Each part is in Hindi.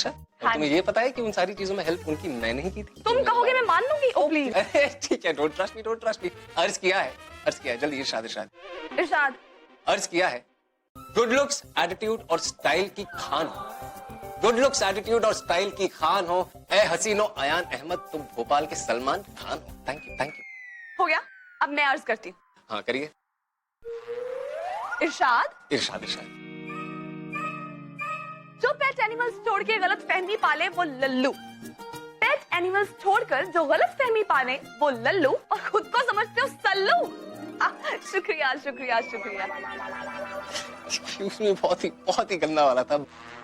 अच्छा, हाँ तुम्हें ये पता है कि उन सारी चीजों में हेल्प उनकी मैंने ही की थी? तुम कहोगे मैं मान लूंगी? ओ प्लीज। अरे ठीक है, डोंट ट्रस्ट मी। अर्ज किया है जल्दी इरशाद। इरशाद। अर्ज किया है, गुड लुक्स एटीट्यूड और स्टाइल की खान हो, गुड लुक्स एटीट्यूड और स्टाइल की खान हो, ए हसीनो अयान अहमद, तुम भोपाल के सलमान खान हो। Thank you. हो गया, अब मैं अर्ज करती हूँ। हाँ करिए। इरशाद। जो पेट एनिमल्स छोड़ के गलत फहमी पाले वो लल्लू, पेट एनिमल्स छोड़कर जो गलत फहमी पाले वो लल्लू, और खुद को समझते हो सल्लू। शुक्रिया। उसमें बहुत ही गंदा वाला था।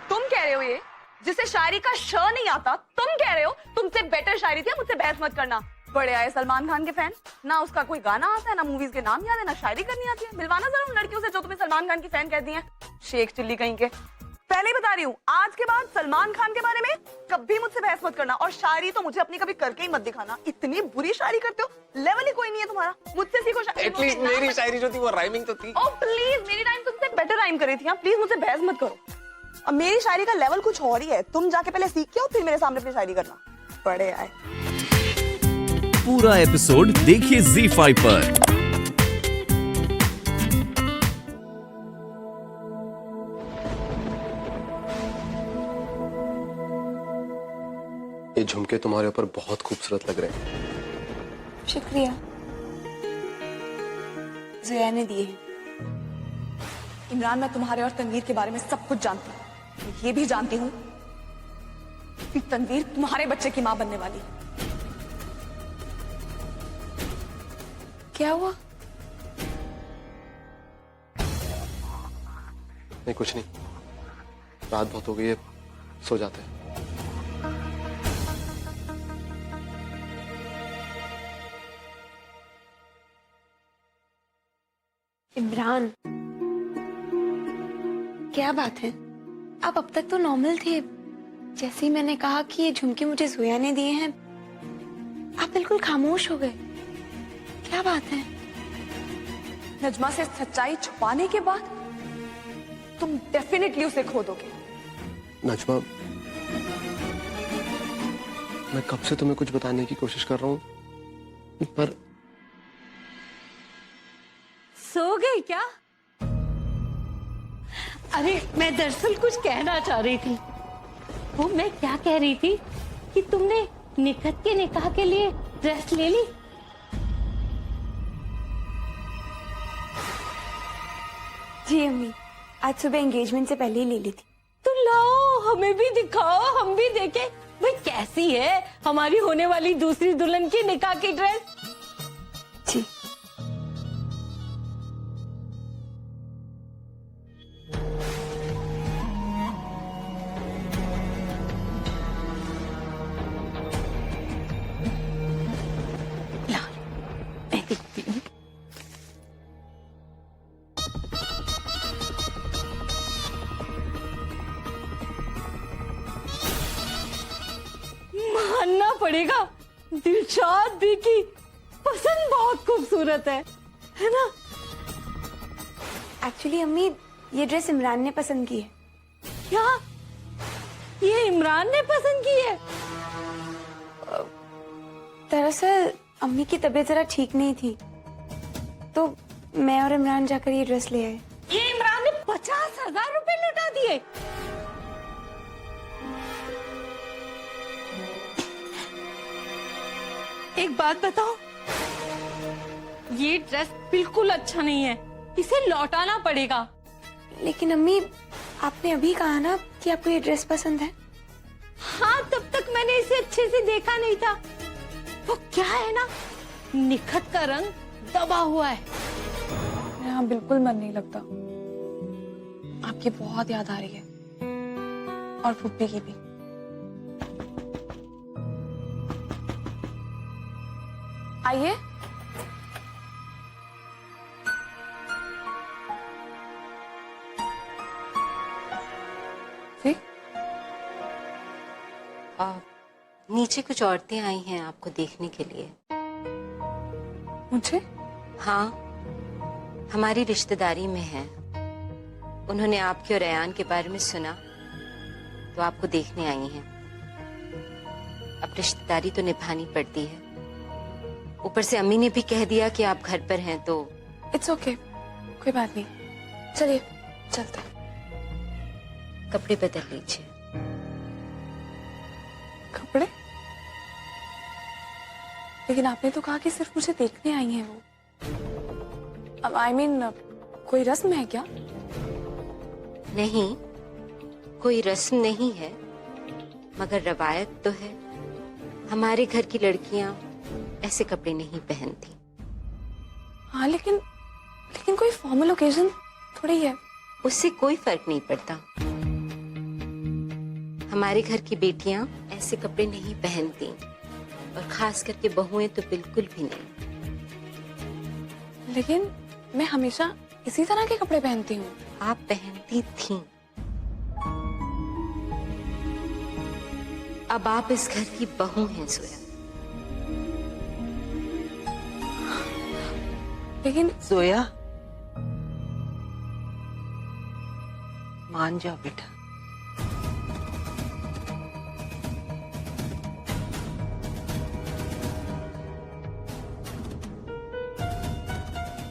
तुम कह रहे हो ये जिसे शायरी का श नहीं आता, तुम कह रहे हो तुमसे बेटर शायरी थी, मुझसे बहस मत करना। बड़े आए सलमान खान के फैन, ना उसका कोई गाना आता है, ना मूवीज के नाम याद है, ना शायरी करनी आती है। मिलवाना जरा उन लड़कियों से जो तुम्हें सलमान खान की फैन कहती हैं, शेख चिल्ली कहीं के। पहले ही बता रही हूँ, आज के बाद सलमान खान के बारे में कभी मुझसे बहस मत करना, और शायरी तो मुझे अपनी कभी करके ही मत दिखाना। इतनी बुरी शायरी करते हो, लेवल ही कोई नहीं है तुम्हारा। मुझसे सीखो शायरी। एटलीस्ट मेरी शायरी जो थी वो राइमिंग तो थी। ओह प्लीज, मेरी टाइम तुमसे बेटर राइम करी थी। प्लीज मुझसे बहस मत करो। और मेरी शायरी का लेवल कुछ और ही है, तुम जाके पहले सीख के आओ, फिर मेरे सामने अपनी शायरी करना। बड़े आए। पूरा एपिसोड देखिए ZEE5 पर। ये झुमके तुम्हारे ऊपर बहुत खूबसूरत लग रहे हैं। शुक्रिया। ज़िया ने दिए हैं। इमरान, मैं तुम्हारे और तनवीर के बारे में सब कुछ जानती हूँ। ये भी जानती हूँ कि तनवीर तुम्हारे बच्चे की माँ बनने वाली है। क्या हुआ? नहीं कुछ नहीं, रात बहुत हो गई है, सो जाते हैं। इमरान, क्या बात है? आप अब तक तो नॉर्मल थे। जैसे ही मैंने कहा कि ये झुमके मुझे ज़ोया ने दिए हैं, आप बिल्कुल खामोश हो गए। क्या बात है? नजमा से सच्चाई छुपाने के बाद तुम डेफिनेटली उसे खो दोगे। नजमा, मैं कब से तुम्हें कुछ बताने की कोशिश कर रहा हूँ, पर सो गई क्या? अरे मैं दरअसल कुछ कहना चाह रही थी। वो मैं क्या कह रही थी कि तुमने निखत के निकाह के लिए ड्रेस ले ली? जी अम्मी, आज सुबह एंगेजमेंट से पहले ही ले ली थी। तो लाओ हमें भी दिखाओ, हम भी देखें भाई कैसी है हमारी होने वाली दूसरी दुल्हन की निकाह की ड्रेस। जी। मैं दिखती हूँ। मानना पड़ेगा, दिलशाद दी की पसंद बहुत खूबसूरत है ना? एक्चुअली अम्मी, ये ड्रेस इमरान ने पसंद की है। क्या ये इमरान ने पसंद की है? दरअसल अम्मी की तबीयत जरा ठीक नहीं थी, तो मैं और इमरान जाकर ये ड्रेस ले आए। ये इमरान ने 50,000 रुपए लौटा दिए। एक बात बताओ, ये ड्रेस बिल्कुल अच्छा नहीं है, इसे लौटाना पड़ेगा। लेकिन अम्मी, आपने अभी कहा ना कि आपको ये ड्रेस पसंद है। हाँ, तब तक मैंने इसे अच्छे से देखा नहीं था। वो क्या है ना, निखत का रंग दबा हुआ है। यहाँ बिल्कुल मन नहीं लगता, आपकी बहुत याद आ रही है, और फुप्पी की भी। आइए। नीचे कुछ औरतें आई हैं आपको देखने के लिए। मुझे? हाँ, हमारी रिश्तेदारी में हैं। उन्होंने आपके और अयान के बारे में सुना, तो आपको देखने आई हैं। अब रिश्तेदारी तो निभानी पड़ती है। ऊपर से अम्मी ने भी कह दिया कि आप घर पर हैं, तो इट्स ओके, कोई बात नहीं। चलिए चलते हैं। कपड़े बदल लीजिए। कपड़े? लेकिन आपने तो कहा कि सिर्फ मुझे देखने आई हैं वो। अब I mean, कोई रस्म है क्या? नहीं, कोई रस्म नहीं है, मगर रवायत तो है। हमारे घर की लड़कियां ऐसे कपड़े नहीं पहनती। हाँ लेकिन कोई फॉर्मल ओकेजन थोड़ी है। उससे कोई फर्क नहीं पड़ता। हमारे घर की बेटियां ऐसे कपड़े नहीं पहनती, और खास करके बहुएं तो बिल्कुल भी नहीं। लेकिन मैं हमेशा इसी तरह के कपड़े पहनती हूँ। आप पहनती थीं। अब आप इस घर की बहू हैं जोया। लेकिन जोया, मान जाओ बेटा।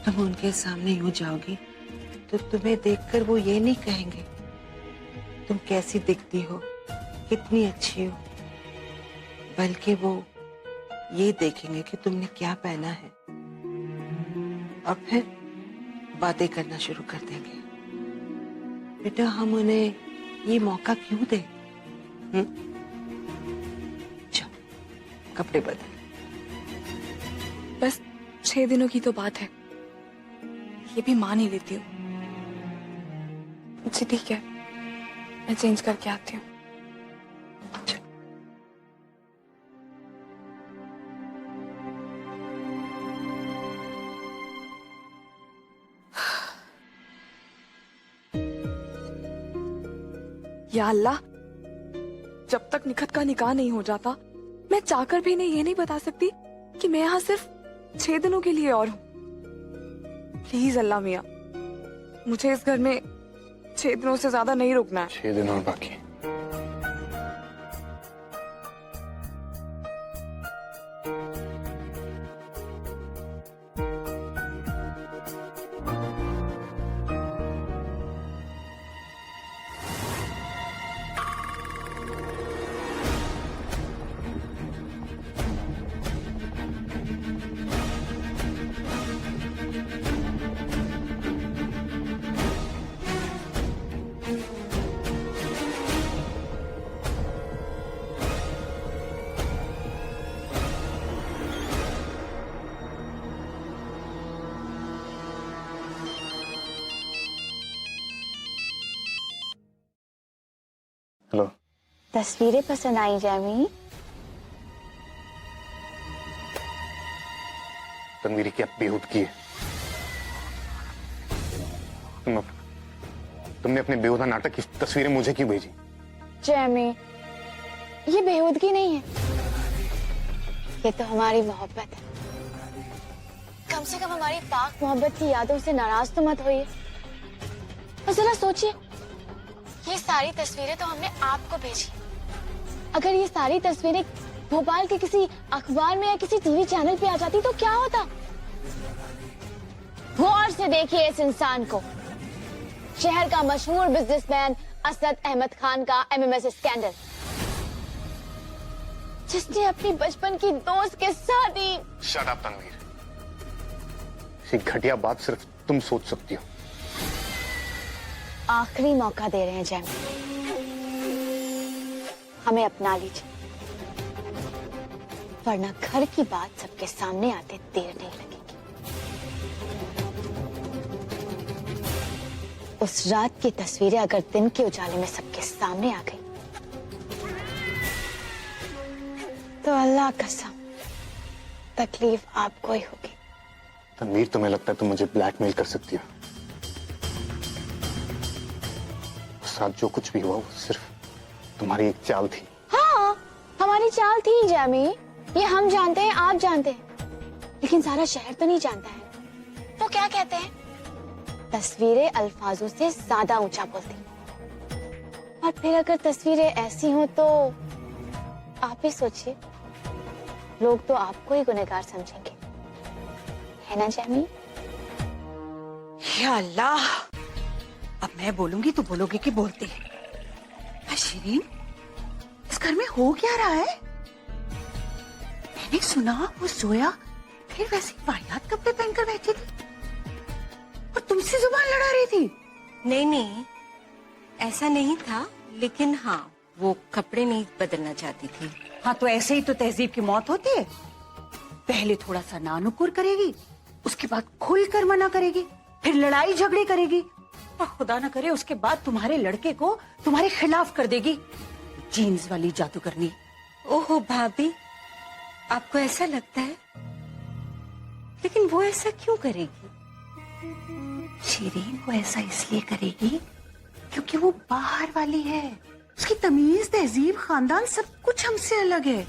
तुम उनके सामने यूं जाओगी तो तुम्हें देखकर वो ये नहीं कहेंगे तुम कैसी दिखती हो, कितनी अच्छी हो, बल्कि वो ये देखेंगे कि तुमने क्या पहना है, और फिर बातें करना शुरू कर देंगे। बेटा, हम उन्हें ये मौका क्यों दें? जाओ, कपड़े बदल। बस 6 दिनों की तो बात है, ये भी मान ही लेती हूँ। जी ठीक है, मैं चेंज करके आती हूँ। या अल्लाह, जब तक निखत का निकाह नहीं हो जाता, मैं चाहकर भी इन्हें ये नहीं बता सकती कि मैं यहाँ सिर्फ 6 दिनों के लिए और हूँ। प्लीज अल्लाह मियाँ, मुझे इस घर में 6 दिनों से ज्यादा नहीं रुकना है। 6 दिन और बाकी। हेलो। तस्वीरें पसंद आई जैमी? तनवीर की अब बेहूदगी है। तुमने अपने बेहुदा नाटक की तस्वीरें मुझे क्यों भेजी? जैमी, ये बेहूदगी नहीं है, ये तो हमारी मोहब्बत है। कम से कम हमारी पाक मोहब्बत की यादों से नाराज तो मत होइए। और जरा सोचिए, ये सारी तस्वीरें तो हमने आपको भेजी। अगर ये सारी तस्वीरें भोपाल के किसी अखबार में या किसी टीवी चैनल पे आ जाती तो क्या होता? गौर से देखिए इस इंसान को, शहर का मशहूर बिजनेसमैन असद अहमद खान का MMS स्कैंडल, जिसने अपनी बचपन की दोस्त के साथ ही। शट अप तनवीर, ये घटिया बात सिर्फ तुम सोच सकती हो। आखिरी मौका दे रहे हैं जैमी, हमें अपना लीजिए, वरना घर की बात सबके सामने आते देर नहीं लगेगी। उस रात की तस्वीरें अगर दिन के उजाले में सबके सामने आ गई तो अल्लाह कसम तकलीफ आपको ही होगी। तनवीर, तुम्हें लगता है तुम मुझे ब्लैकमेल कर सकती हो? साथ जो कुछ भी हुआ वो सिर्फ तुम्हारी एक चाल थी। हाँ, हमारी चाल थी जैमी, ये हम जानते हैं, आप जानते हैं, लेकिन सारा शहर तो नहीं जानता है। वो क्या कहते हैं, तस्वीरें अल्फाजों से ज्यादा ऊंचा बोलती। और फिर अगर तस्वीरें ऐसी हों तो आप ही सोचिए, लोग तो आपको ही गुनहगार समझेंगे, है ना जैमी? या अल्लाह, अब मैं बोलूंगी तो बोलोगे कि बोलते हैं। शिरीन, इस घर में हो क्या रहा है? मैंने सुना वो सोया फिर वैसे वाहियात कपड़े पहनकर बैठी थी और तुमसे जुबान लड़ा रही थी। नहीं नहीं, ऐसा नहीं था, लेकिन हाँ, वो कपड़े नहीं बदलना चाहती थी। हाँ, तो ऐसे ही तो तहजीब की मौत होती है। पहले थोड़ा सा नानुकुर करेगी, उसके बाद खुलकर मना करेगी, फिर लड़ाई झगड़े करेगी, और खुदा न करे उसके बाद तुम्हारे लड़के को तुम्हारे खिलाफ कर देगी। जीन्स वाली जादूगरनी। ओहो भाभी, आपको ऐसा लगता है? लेकिन वो ऐसा क्यों करेगी? शिरीन, वो ऐसा इसलिए करेगी क्योंकि वो बाहर वाली है। उसकी तमीज, तहजीब, खानदान सब कुछ हमसे अलग है।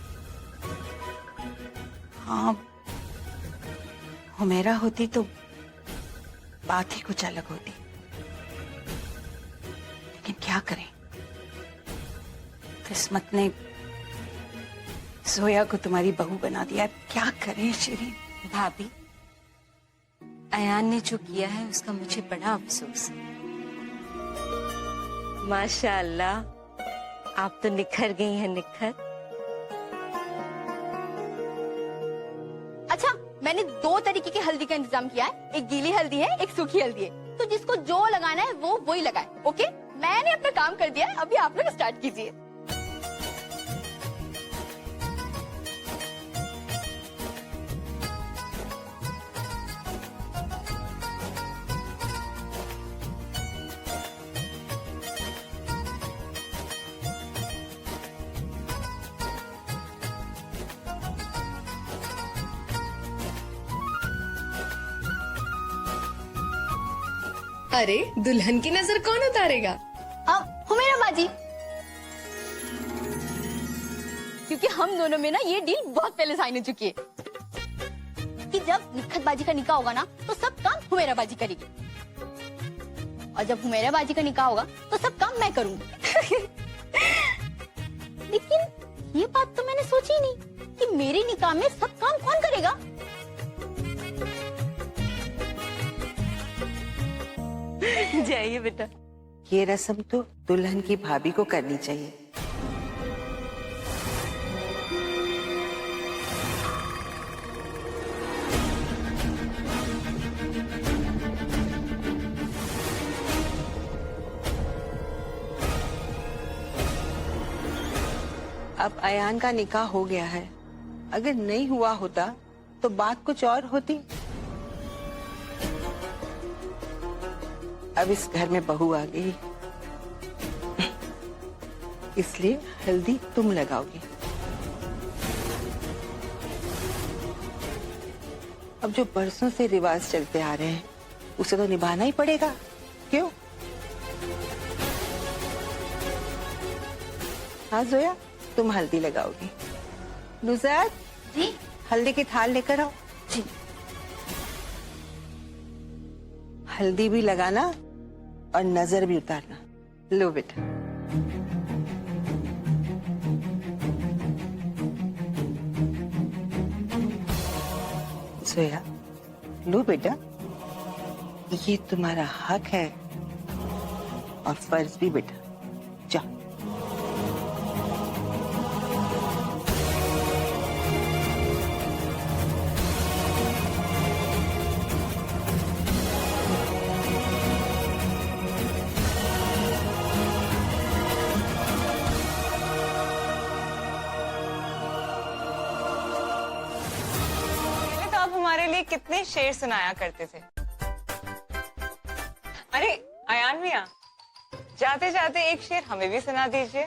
हाँ, हुमैरा होती तो बात ही कुछ अलग होती, लेकिन क्या करें, किस्मत ने जोया को तुम्हारी बहू बना दिया। क्या करें शिरीन? भाभी, अयान ने जो किया है उसका मुझे बड़ा अफसोस है। माशाअल्लाह, आप तो निखर गई हैं, निखर। अच्छा, मैंने 2 तरीके की हल्दी का इंतजाम किया है, एक गीली हल्दी है, एक सूखी हल्दी है, तो जिसको जो लगाना है वो वही लगाए। ओके, मैंने अपना काम कर दिया है, अभी आप लोग स्टार्ट कीजिए। अरे, दुल्हन की नजर कौन उतारेगा? अब हुमैरा बाजी, क्योंकि हम दोनों में ना ये डील बहुत पहले साइन हो चुकी है कि जब निखत बाजी का निकाह होगा ना तो सब काम हुमैरा बाजी करेगी, और जब हुमैरा बाजी का निकाह होगा तो सब काम मैं करूंगी। लेकिन ये बात तो मैंने सोची ही नहीं कि मेरे निकाह में सब काम कौन करेगा। जाइए बेटा। ये रस्म तो दुल्हन की भाभी को करनी चाहिए। अब अयान का निकाह हो गया है, अगर नहीं हुआ होता तो बात कुछ और होती। अब इस घर में बहू आ गई, इसलिए हल्दी तुम लगाओगी। अब जो बरसों से रिवाज चलते आ रहे हैं उसे तो निभाना ही पड़ेगा। क्यों? हाँ जोया, तुम हल्दी लगाओगी। नुज़ात जी, हल्दी की थाल लेकर आओ। जी। हल्दी भी लगाना और नजर भी उतारना। लो बेटा। सोया, लो बेटा, ये तुम्हारा हक है और फर्ज भी बेटा। जाओ। हमारे लिए कितने शेर सुनाया करते थे। अरे अयान मियां, जाते जाते एक शेर हमें भी सुना दीजिए।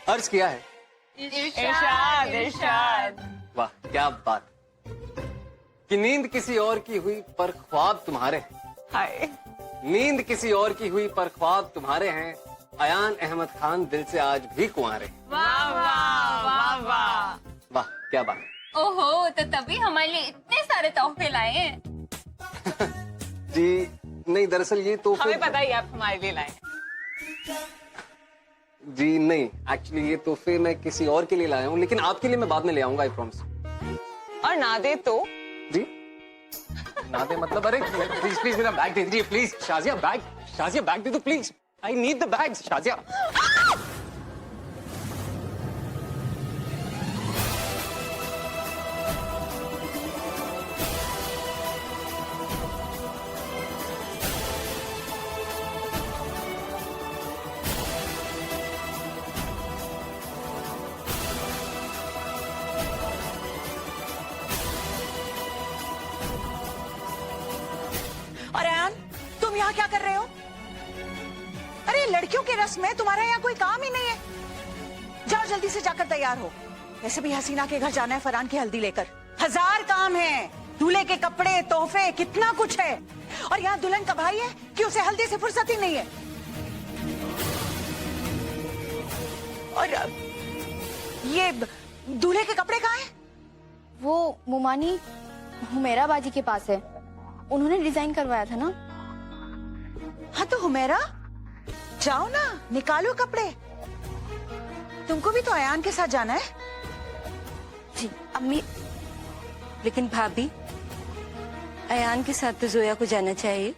अर्ज किया है। इरशाद इरशाद। वाह क्या बात, कि नींद किसी और की हुई पर ख्वाब तुम्हारे। हाय, नींद किसी और की हुई पर ख्वाब तुम्हारे हैं। अयान अहमद खान दिल से आज भी कुंवारे। वाह वाह वाह वाह। वाह क्या बात। ओहो, तो तभी हमारे लिए इतने सारे तोहफे लाए हैं। जी नहीं, दरअसल ये तो हमें पता ही आप हमारे लिए लाए। जी नहीं, एक्चुअली ये तोहफे मैं किसी और के लिए लाया हूँ, लेकिन आपके लिए मैं बाद में ले आऊंगा, आई प्रॉमिस। और ना दे तो? जी ना दे मतलब? अरे प्लीज प्लीज मेरा बैग दे दीजिए प्लीज। शाजिया बैग दे दो please, I need the bag Shazia. और अयान, तुम यहाँ क्या कर रहे हो? अरे लड़कियों के रस्म में तुम्हारा यहाँ कोई काम ही नहीं है। जाओ जल्दी से जाकर तैयार हो। वैसे भी हसीना के घर जाना है फरहान की हल्दी लेकर। 1000 काम है, दूल्हे के कपड़े, तोहफे, कितना कुछ है। और यहाँ दुल्हन का भाई है कि उसे हल्दी से फुर्सत ही नहीं है। और ये दूल्हे के कपड़े कहाँ हैं? वो मुमानी हुमेरा बाजी के पास है, उन्होंने डिजाइन करवाया था ना। हाँ तो हुमेरा, जाओ ना निकालो कपड़े। तुमको भी तो अयान के साथ जाना है। जी अम्मी, लेकिन भाभी अयान के साथ तो जोया को जाना चाहिए।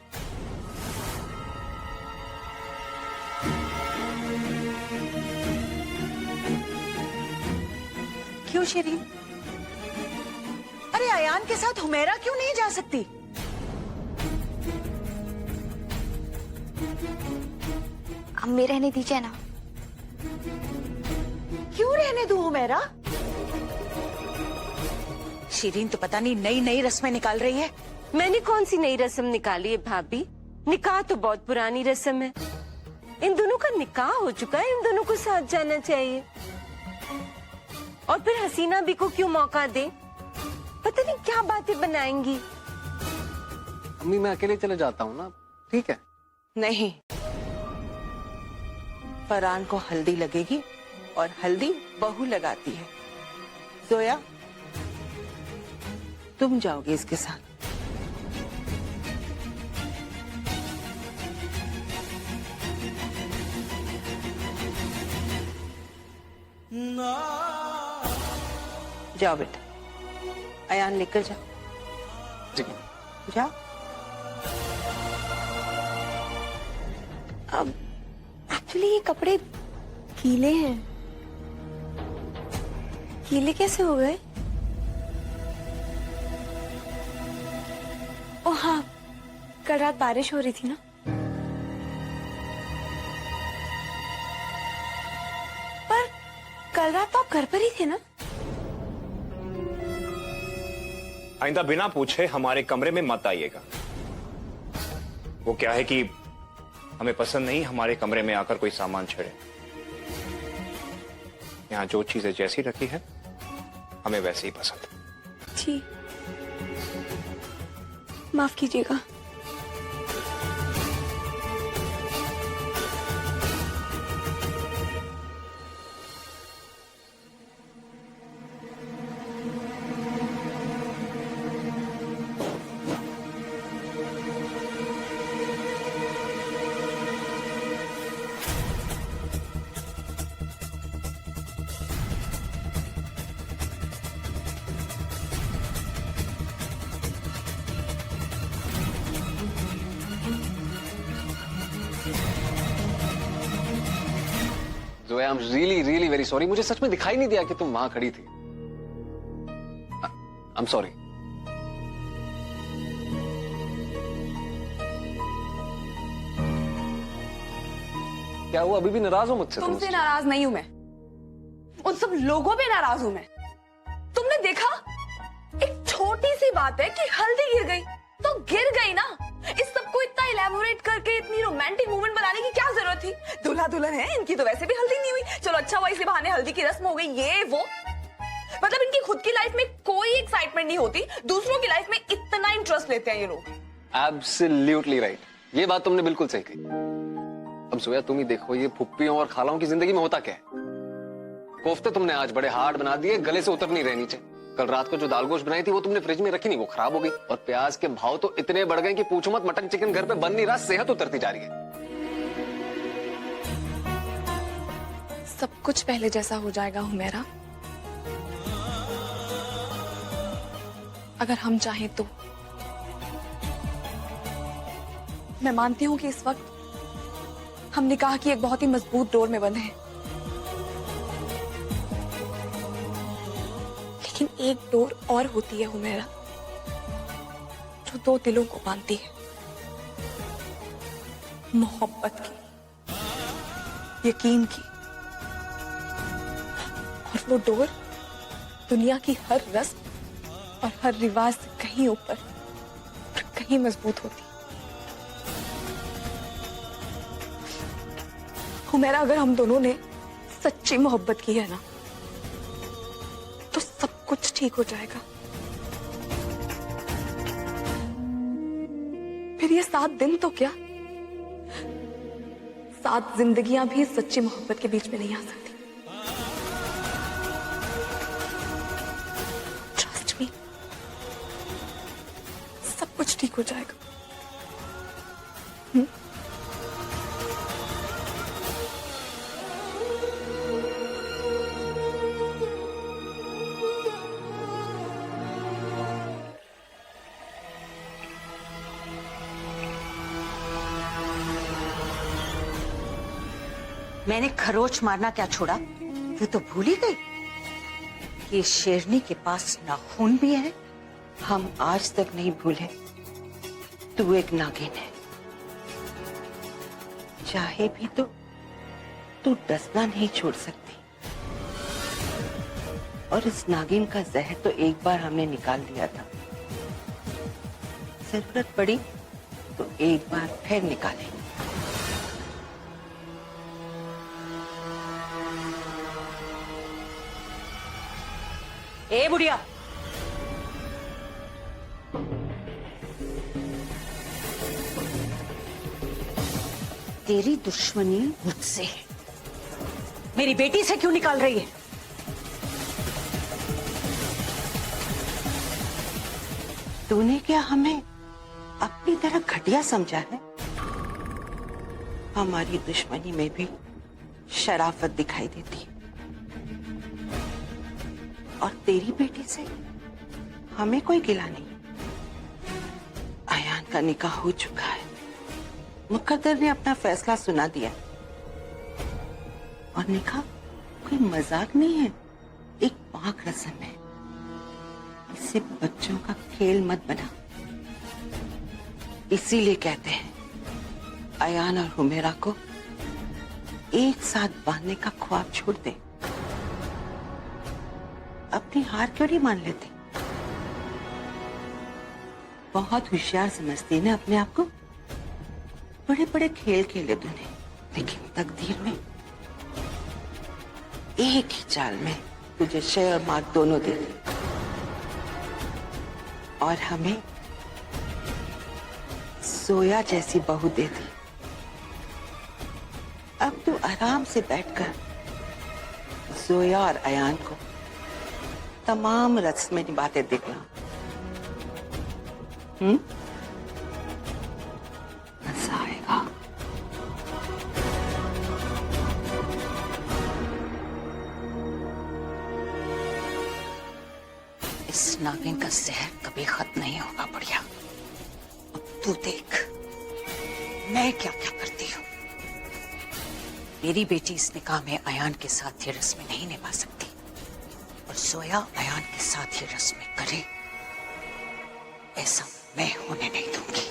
क्यों शेरीन? अरे अयान के साथ हुमेरा क्यों नहीं जा सकती? अम्मी रहने दीजिए ना। क्यों रहने दूं हुमेरा? शीरीन तो पता नहीं नई नई रस्में निकाल रही है। मैंने कौन सी नई रस्म निकाली है भाभी? निकाह तो बहुत पुरानी रस्म है। इन दोनों का निकाह हो चुका है, इन दोनों को साथ जाना चाहिए। और फिर हसीना भी को क्यों मौका दे? पता नहीं क्या बातें बनाएंगी। अम्मी मैं अकेले चले जाता हूँ ना, ठीक है? नहीं, फरहान को हल्दी लगेगी और हल्दी बहू लगाती है। जोया, तुम जाओगे इसके साथ। जाओ बेटा, अयान लेकर जाओ। जी जाओ। अब एक्चुअली ये कपड़े गीले हैं। गीले कैसे हो गए? ओ हाँ, कल रात बारिश हो रही थी ना। पर कल रात तो आप घर पर ही थे ना? आइंदा बिना पूछे हमारे कमरे में मत आइएगा। वो क्या है कि हमें पसंद नहीं हमारे कमरे में आकर कोई सामान छेड़े। यहाँ जो चीजें जैसी रखी है हमें वैसे ही पसंद। जी, माफ कीजिएगा। Zoya, I am really really very sorry. मुझे सच में दिखाई नहीं दिया कि तुम वहां खड़ी थी। I am sorry. क्या हुआ, अभी भी नाराज हो मुझसे? तुमसे नाराज नहीं हूं मैं, उन सब लोगों पे नाराज हूं मैं। तुमने देखा, एक छोटी सी बात है कि हल्दी गिर गई तो गिर गई ना। इस सब को इतना इलेबोरेट करके इतनी रोमांटिक मूवमेंट बनाने की क्या जरूरत थी? दूल्हा दुल्हन है, इनकी तो वैसे भी हल्दी नहीं हुई। चलो अच्छा हुआ इसी बहाने हल्दी की रस्म हो गई। ये वो मतलब इनकी खुद की लाइफ में कोई एक्साइटमेंट नहीं होती, दूसरों की लाइफ में इतना इंटरेस्ट लेते हैं ये लोग। एब्सोल्युटली राइट, ये बात तुमने बिल्कुल सही कही। अब जोया तुम ही देखो, ये फुप्पियों और खालाओं की जिंदगी में होता क्या है। कोफ्ते तुमने आज बड़े हार्ड बना दिए, गले से उतर नहीं रहे नीचे। कल रात को जो दाल गोश्त बनाई थी वो तुमने फ्रिज में रखी नहीं, वो खराब हो गई। और प्याज के भाव तो इतने बढ़ गए कि पूछो मत, मटन चिकन घर पे बन नहीं रहा, सेहत उतरती जा रही है। सब कुछ पहले जैसा हो जाएगा हुमैरा, अगर हम चाहें तो। मैं मानती हूं कि इस वक्त हम निकाह की एक बहुत ही मजबूत डोर में बंधे हैं, लेकिन एक डोर और होती है हुमैरा जो दो दिलों को बांधती है, मोहब्बत की, यकीन की। और वो डोर दुनिया की हर रस्म और हर रिवाज से कहीं ऊपर और कहीं मजबूत होती। हुमैरा, अगर हम दोनों ने सच्ची मोहब्बत की है ना, तो सब कुछ ठीक हो जाएगा। फिर ये 7 दिन तो क्या, 7 जिंदगियां भी सच्ची मोहब्बत के बीच में नहीं आ सकती। ट्रस्ट मी, सब कुछ ठीक हो जाएगा। मैंने खरोच मारना क्या छोड़ा, ये तो भूल ही गई। ये शेरनी के पास नाखून भी है। हम आज तक नहीं भूले तू एक नागिन है। चाहे भी तो तू डसना नहीं छोड़ सकती। और इस नागिन का जहर तो एक बार हमने निकाल दिया था, जरूरत पड़ी तो एक बार फिर निकालेंगे। ए बुढ़िया, तेरी दुश्मनी मुझसे है, मेरी बेटी से क्यों निकाल रही है? तूने क्या हमें अपनी तरह घटिया समझा है? हमारी दुश्मनी में भी शराफत दिखाई देती है। और तेरी बेटी से हमें कोई गिला नहीं। अयान का निकाह हो चुका है, मुकद्दर ने अपना फैसला सुना दिया। और निकाह कोई मजाक नहीं है, एक पाक रस्म है। इसे बच्चों का खेल मत बना। इसीलिए कहते हैं अयान और हुमैरा को एक साथ बांधने का ख्वाब छोड़ दे। अपनी हार क्यों नहीं मान लेते? बहुत होशियार समझती है ना अपने आप को। बड़े बड़े खेल खेले तूने, लेकिन तकदीर में एक ही चाल में तुझे शय और मात दोनों दे दी। और हमें सोया जैसी बहू दे दी। अब तू आराम से बैठकर सोया और अयान को तमाम रस्में निभाते देखना। मजा आएगा। इस नागिन का जहर कभी खत्म नहीं होगा बढ़िया। अब तू देख मैं क्या क्या करती हूँ। मेरी बेटी इस निकाह में अयान के साथ ये रस्में नहीं निभा सकती, और सोया अयान के साथ ये रस्में करे, ऐसा मैं होने नहीं दूंगी।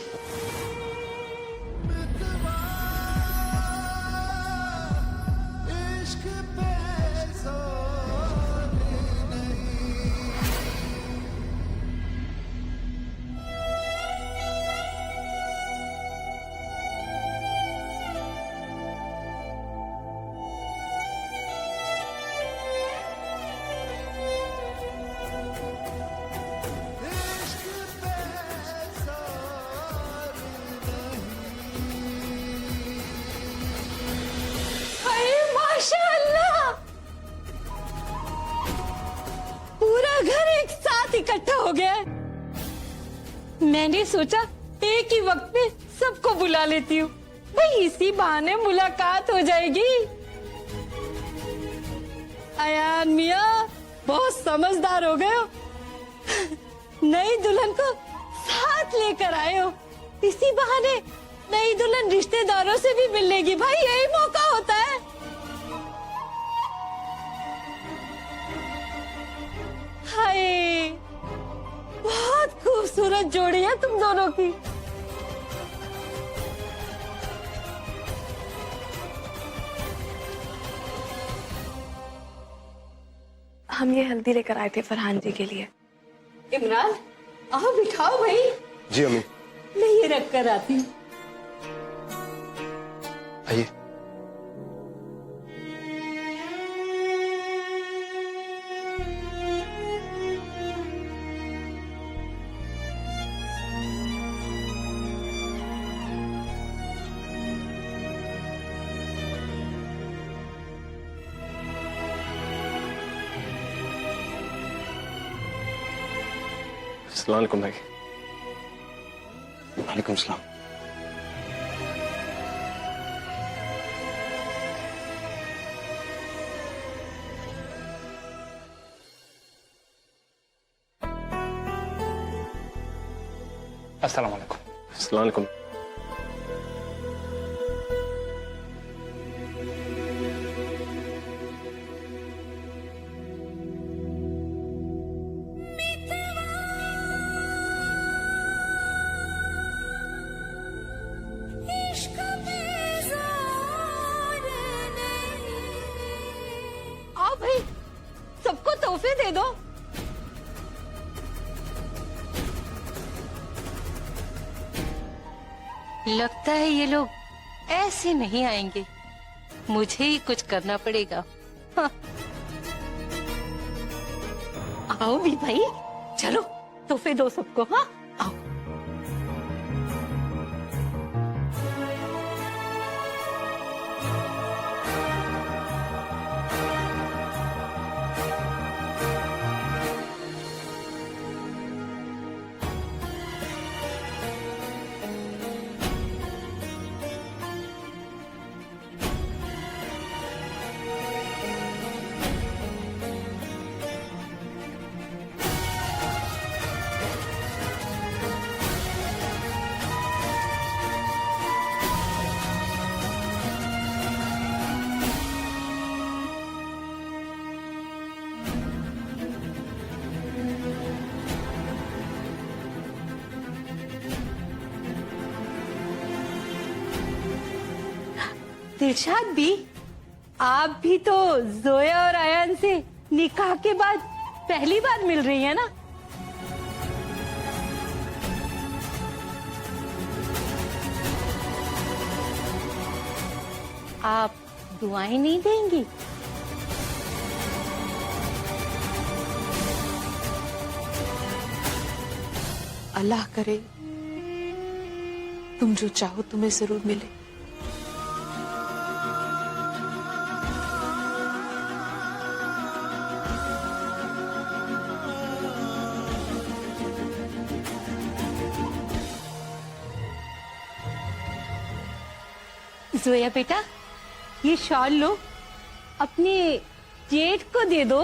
हो गया है। मैंने सोचा एक ही वक्त में सबको बुला लेती हूँ, भाई इसी बहाने मुलाकात हो जाएगी। अयान मियाँ बहुत समझदार हो गए हो, नई दुल्हन को साथ लेकर आए हो, इसी बहाने नई दुल्हन रिश्तेदारों से भी मिल लेगी। भाई यही मौका होता है। हाय बहुत खूबसूरत जोड़ी है तुम दोनों की। हम ये हल्दी लेकर आए थे फरहान जी के लिए। इमरान आओ बिठाओ भाई। जी अम्मी। मैं ये रख कर आती हूँ। आइए। अस्सलाम वालेकुम भाई। वालेकुम सलाम। अस्सलाम वालेकुम। अस्सलाम वालेकुम। आओ भाई सबको तोहफे दे दो। लगता है ये लोग ऐसे नहीं आएंगे, मुझे ही कुछ करना पड़ेगा। हाँ। आओ भी भाई चलो तोहफे दो सबको। हाँ आओ। दिलशाद भी, आप भी तो जोया और आयान से निकाह के बाद पहली बार मिल रही है ना? आप दुआएं नहीं देंगी? अल्लाह करे तुम जो चाहो तुम्हें जरूर मिले। जोया बेटा ये शॉल लो, अपने जेठ को दे दो।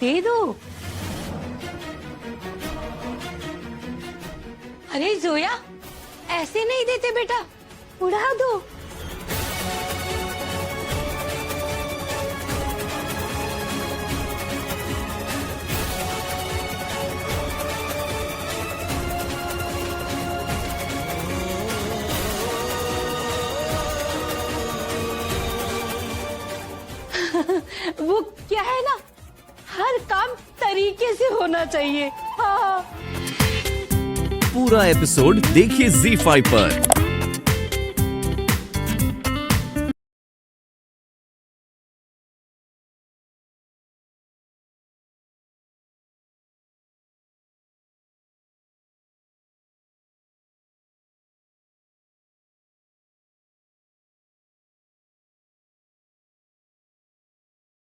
दे दो। अरे जोया ऐसे नहीं देते बेटा, उड़ा दो। वो क्या होना चाहिए। हाँ पूरा एपिसोड देखिए ZEE5 पर।